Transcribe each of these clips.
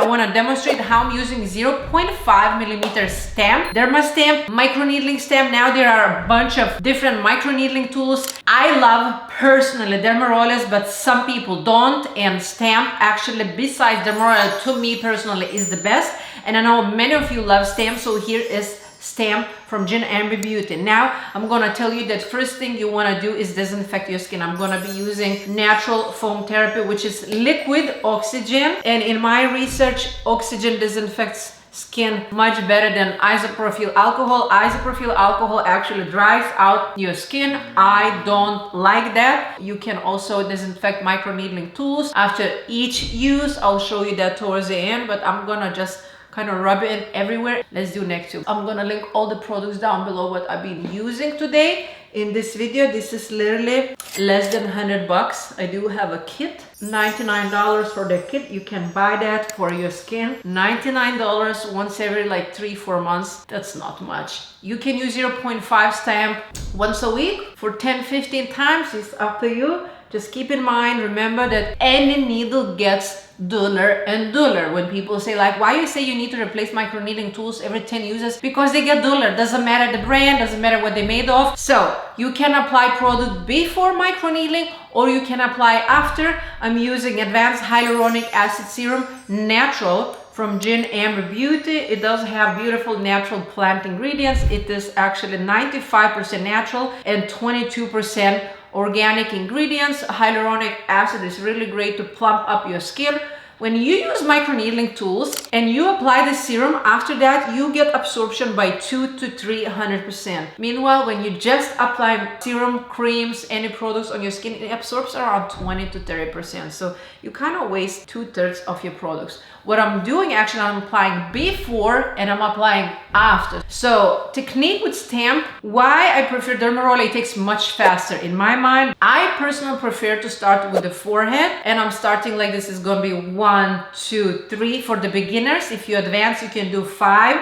I want to demonstrate how I'm using 0.5mm stamp, Derma Stamp, Microneedling stamp. Now there are a bunch of different microneedling tools. I love personally dermarollers, but some people don't, and stamp actually, besides dermaroller, to me personally is the best. And I know many of you love stamp, so here is stamp from Derma Beauty. Now I'm gonna tell you that first thing you want to do is disinfect your skin. I'm gonna be using natural foam therapy, which is liquid oxygen, and in my research, oxygen disinfects skin much better than isopropyl alcohol. Isopropyl alcohol actually dries out your skin. I don't like that. You can also disinfect microneedling tools after each use. I'll show you that towards the end, but I'm gonna just kind of rub it everywhere. Let's do next two. I'm gonna link all the products down below what I've been using today in this video. This is literally less than 100 bucks. I do have a kit, $99 for the kit. You can buy that for your skin. $99 once every like 3-4 months. That's not much. You can use 0.5 stamp once a week for 10-15 times. It's up to you. Just keep in mind, remember that any needle gets duller and duller. When people say like, why you say you need to replace microneedling tools every 10 uses? Because they get duller. Doesn't matter the brand, doesn't matter what they're made of. So you can apply product before microneedling or you can apply after. I'm using advanced hyaluronic acid serum, natural, from Derma Beauty. It does have beautiful natural plant ingredients. It is actually 95% natural and 22% organic ingredients. Hyaluronic acid is really great to plump up your skin. When you use microneedling tools and you apply the serum, after that you get absorption by 200 to 300%. Meanwhile, when you just apply serum, creams, any products on your skin, it absorbs around 20 to 30%. So you kind of waste 2/3 of your products. What I'm doing actually, I'm applying before and I'm applying after. So technique with stamp, why I prefer dermaroller, it takes much faster. In my mind, I personally prefer to start with the forehead, and I'm starting like this is gonna be 1, 2, 3 for the beginners. If you advance, you can do 5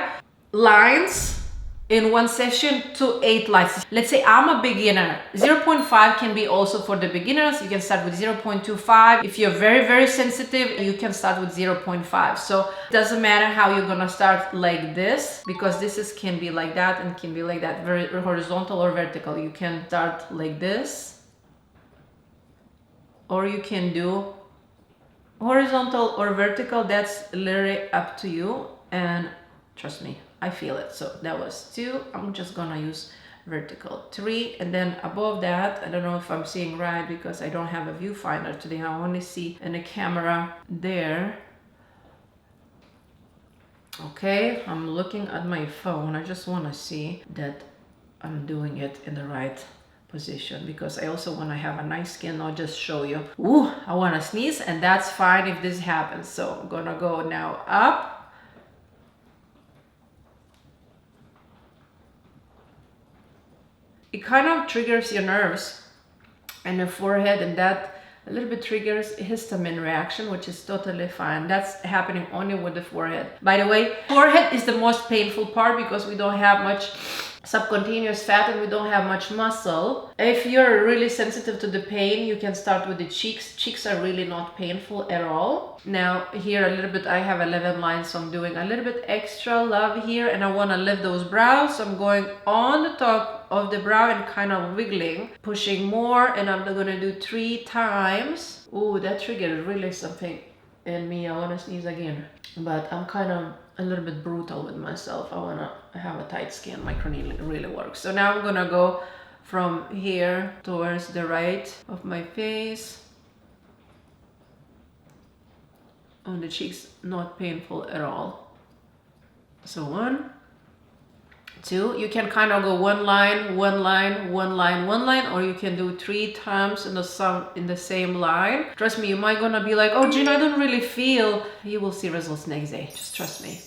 lines in one session to 8 lines. Let's say I'm a beginner. 0.5 can be also for the beginners. You can start with 0.25. If you're very, very sensitive, you can start with 0.5. So it doesn't matter how you're gonna start like this, because this is can be like that and can be like that, very horizontal or vertical. You can start like this, or you can do horizontal or vertical. That's literally up to you, and trust me, I feel it. So that was 2. I'm just gonna use vertical 3, and then above that, I don't know if I'm seeing right because I don't have a viewfinder today. I only see in the camera there. Okay, I'm looking at my phone. I just want to see that I'm doing it in the right position, because I also want to have a nice skin, not just show you, ooh, I want to sneeze, and that's fine if this happens. So I'm gonna go now up. It kind of triggers your nerves and the forehead, and that a little bit triggers histamine reaction, which is totally fine. That's happening only with the forehead. By the way, forehead is the most painful part because we don't have much subcutaneous fat and we don't have much muscle. If you're really sensitive to the pain, you can start with the cheeks. Cheeks are really not painful at all. Now here a little bit, I have 11 lines, so I'm doing a little bit extra love here, and I want to lift those brows. So I'm going on the top of the brow and kind of wiggling, pushing more, and I'm gonna do 3 times. Ooh, that triggered really something in me. I want to sneeze again, but I'm kind of a little bit brutal with myself. I want to have a tight skin. Microneedling really works. So now I'm gonna go from here towards the right of my face. On the cheeks, not painful at all. So 1, 2, you can kind of go 1 line, 1 line, 1 line, 1 line, or you can do 3 times in the same line. Trust me, you might gonna be like, oh Gina, I don't really feel. You will see results next day, just trust me.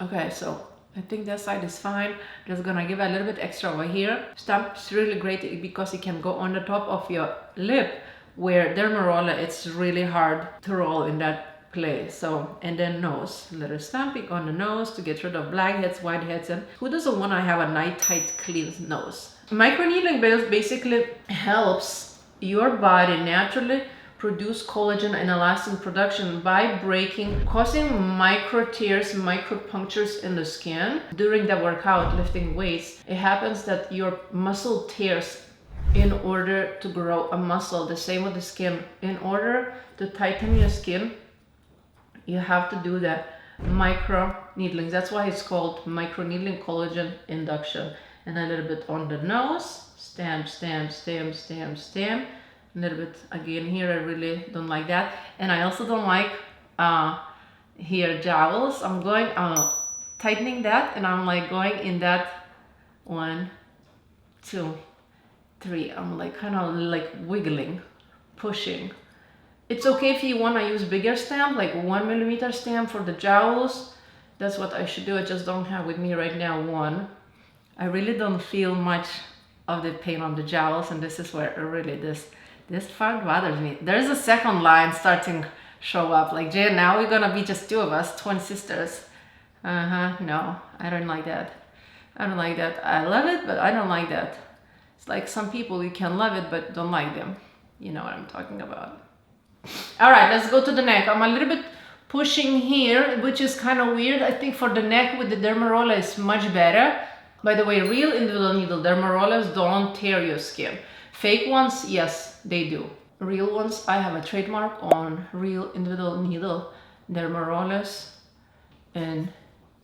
Okay, so I think that side is fine. Just gonna give a little bit extra over here. Stamp is really great because it can go on the top of your lip, where dermaroller, it's really hard to roll in that place. So, and then nose, little stamping on the nose to get rid of blackheads, whiteheads, and who doesn't want to have a nice, tight, clean nose? Microneedling basically helps your body naturally produce collagen and elastin production by breaking, causing micro tears, micro punctures in the skin. During the workout, lifting weights, it happens that your muscle tears in order to grow a muscle. The same with the skin. In order to tighten your skin, you have to do that micro needling. That's why it's called microneedling collagen induction. And a little bit on the nose, stamp, stamp, stamp, stamp, stamp. A little bit again here. I really don't like that. And I also don't like here jowls. I'm going tightening that, and I'm like going in that 1, 2, 3. I'm like kind of like wiggling, pushing. It's okay if you want to use bigger stamp, like 1mm stamp for the jowls. That's what I should do. I just don't have with me right now one. I really don't feel much of the pain on the jowls, and this is where really this part bothers me. There's a second line starting show up, like, Jay, now we're gonna be just 2 of us, twin sisters. No, I don't like that. I don't like that. I love it, but I don't like that. It's like some people, you can love it, but don't like them. You know what I'm talking about. All right, let's go to the neck. I'm a little bit pushing here, which is kind of weird. I think for the neck with the dermaroller is much better. By the way, real individual needle dermarollers don't tear your skin. Fake ones, yes, they do. Real ones, I have a trademark on real individual needle dermarollers, and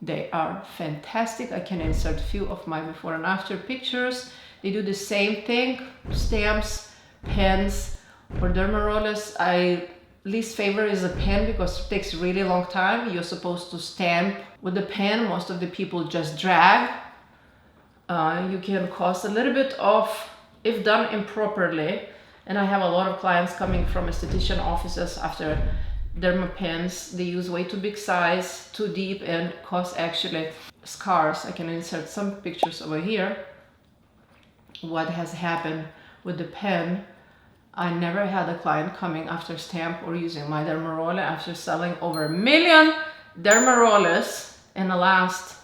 they are fantastic. I can insert a few of my before and after pictures. They do the same thing, stamps, pens, or dermarollers. I least favor is a pen because it takes really long time. You're supposed to stamp with the pen. Most of the people just drag. You can cause a little bit of, if done improperly, and I have a lot of clients coming from esthetician offices after Derma Pens. They use way too big size, too deep, and cause actually scars. I can insert some pictures over here. What has happened with the pen, I never had a client coming after stamp or using my dermaroller after selling over 1 million dermarollers in the last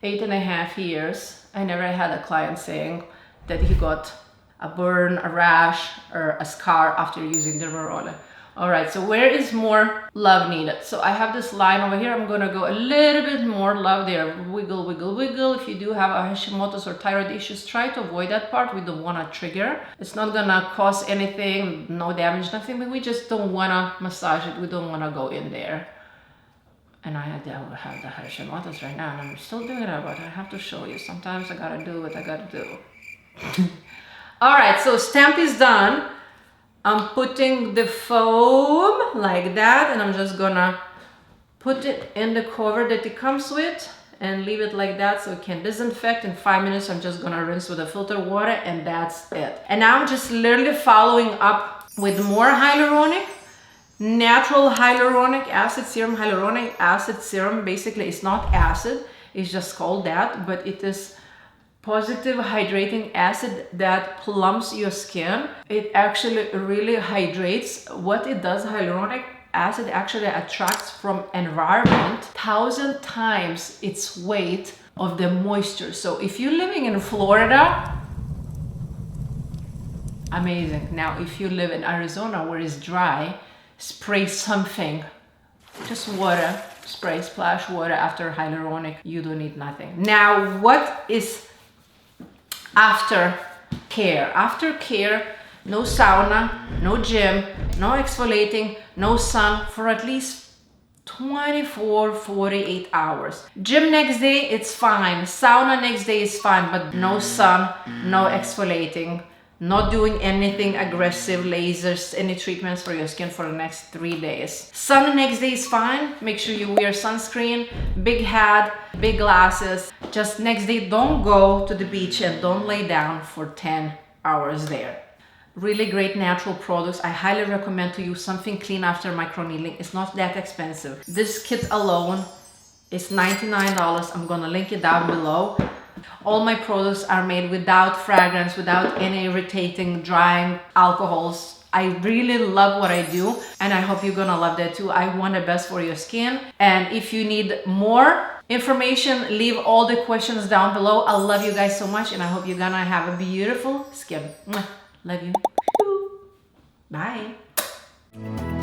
8.5 years. I never had a client saying that he got a burn, a rash, or a scar after using dermaroller. All right, so where is more love needed? So I have this line over here. I'm gonna go a little bit more love there. Wiggle, wiggle, wiggle. If you do have a Hashimoto's or thyroid issues, try to avoid that part. We don't wanna trigger. It's not gonna cause anything, no damage, nothing, but we just don't wanna massage it. We don't wanna go in there. And I have the Hashimoto's right now, and I'm still doing it, but I have to show you. Sometimes I gotta do what I gotta do. All right, so stamp is done. I'm putting the foam like that, and I'm just gonna put it in the cover that it comes with and leave it like that so it can disinfect. In 5 minutes, I'm just gonna rinse with a filter water, and that's it. And now I'm just literally following up with more hyaluronic, natural hyaluronic acid serum. Hyaluronic acid serum basically is not acid, it's just called that, but it is positive hydrating acid that plumps your skin. It actually really hydrates. What it does, hyaluronic acid actually attracts from environment 1,000 times its weight of the moisture. So if you're living in Florida, amazing. Now if you live in Arizona where it's dry, spray something, just water, spray, splash water after hyaluronic. You don't need nothing. Now what is aftercare? Aftercare, no sauna, no gym, no exfoliating, no sun for at least 24-48 hours. Gym next day, it's fine. Sauna next day is fine, but no sun, no exfoliating, not doing anything aggressive, lasers, any treatments for your skin for the next 3 days. Sun next day is fine. Make sure you wear sunscreen, big hat, big glasses. Just next day, don't go to the beach and don't lay down for 10 hours there. Really great natural products. I highly recommend to use something clean after microneedling. It's not that expensive. This kit alone is $99. I'm gonna link it down below. All my products are made without fragrance, without any irritating, drying alcohols. I really love what I do, and I hope you're gonna love that too. I want the best for your skin. And if you need more information, leave all the questions down below. I love you guys so much, and I hope you're gonna have a beautiful skin. Love you. Bye. you.